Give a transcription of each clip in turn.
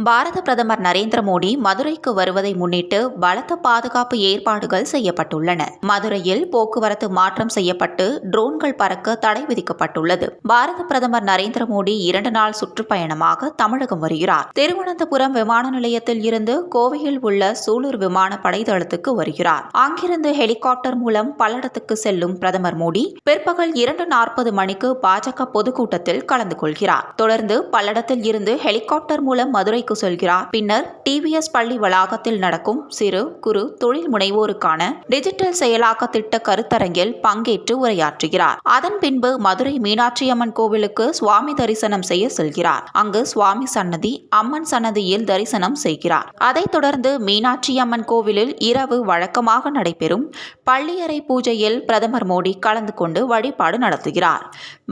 பாரத பிரதமர் நரேந்திர மோடி மதுரைக்கு வருவதை முன்னிட்டு பலத்த பாதுகாப்பு ஏற்பாடுகள் செய்யப்பட்டுள்ளன. மதுரையில் போக்குவரத்து மாற்றம் செய்யப்பட்டு ட்ரோன்கள் பறக்க தடை விதிக்கப்பட்டுள்ளது. பாரத பிரதமர் நரேந்திர மோடி 2 நாள் சுற்றுப்பயணமாக தமிழகம் வருகிறார். திருவனந்தபுரம் விமான நிலையத்தில் இருந்து கோவையில் உள்ள சூலூர் விமானப்படை தளத்துக்கு வருகிறார். அங்கிருந்து ஹெலிகாப்டர் மூலம் பல்லடத்துக்கு செல்லும் பிரதமர் மோடி பிற்பகல் 2:40 மணிக்கு பாஜக பொதுக்கூட்டத்தில் கலந்து கொள்கிறார். தொடர்ந்து பல்லடத்தில் இருந்து ஹெலிகாப்டர் மூலம் மதுரை செல்கிறார். பின்னர் டிவிஎஸ் பள்ளி வளாகத்தில் நடக்கும் சிறு குறு தொழில் முனைவோருக்கான டிஜிட்டல் செயலாக்க திட்ட கருத்தரங்கில் பங்கேற்று உரையாற்றுகிறார். அதன் பின்பு மதுரை மீனாட்சி அம்மன் கோவிலுக்கு சுவாமி தரிசனம் செய்ய செல்கிறார். அங்கு சுவாமி சன்னதி, அம்மன் சன்னதியில் தரிசனம் செய்கிறார். அதைத் தொடர்ந்து மீனாட்சி அம்மன் கோவிலில் இரவு வழக்கமாக நடைபெறும் பள்ளியறை பூஜையில் பிரதமர் மோடி கலந்து கொண்டு வழிபாடு நடத்துகிறார்.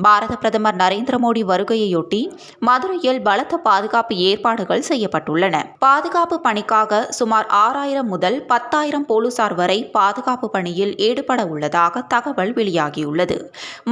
பாரத பிரதமர் நரேந்திர மோடி வருகையொட்டி மதுரையில் பலத்த பாதுகாப்பு ஏற்பாடுகள் செய்யப்பட்டுள்ளன. பாதுகாப்பு பணிக்காக சுமார் 6000 முதல் 10,000 போலீசார் வரை பாதுகாப்பு பணியில் ஈடுபட உள்ளதாக தகவல் வெளியாகியுள்ளது.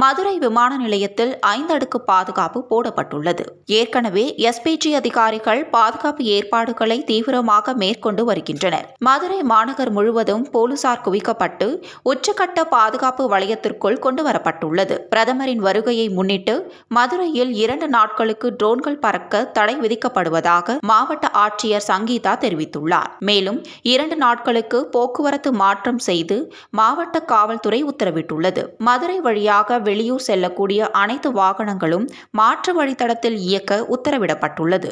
மதுரை விமான நிலையத்தில் 5 அடுக்கு பாதுகாப்பு போடப்பட்டுள்ளது. ஏற்கனவே எஸ்பிஜி அதிகாரிகள் பாதுகாப்பு ஏற்பாடுகளை தீவிரமாக மேற்கொண்டு வருகின்றனர். மதுரை மாநகர் முழுவதும் போலீசார் குவிக்கப்பட்டு உச்சகட்ட பாதுகாப்பு வளையத்திற்குள் கொண்டு வரப்பட்டுள்ளது. பிரதமரின் வருகையை முன்னிட்டு மதுரையில் 2 நாட்களுக்கு ட்ரோன்கள் பறக்க தடை விதிக்கப்படுவதாக மாவட்ட ஆட்சியர் சங்கீதா தெரிவித்துள்ளார். மேலும் 2 நாட்களுக்கு போக்குவரத்து மாற்றம் செய்து மாவட்ட காவல்துறை உத்தரவிட்டுள்ளது. மதுரை வழியாக வெளியூர் செல்லக்கூடிய அனைத்து வாகனங்களும் மாற்று வழித்தடத்தில் இயக்க உத்தரவிடப்பட்டுள்ளது.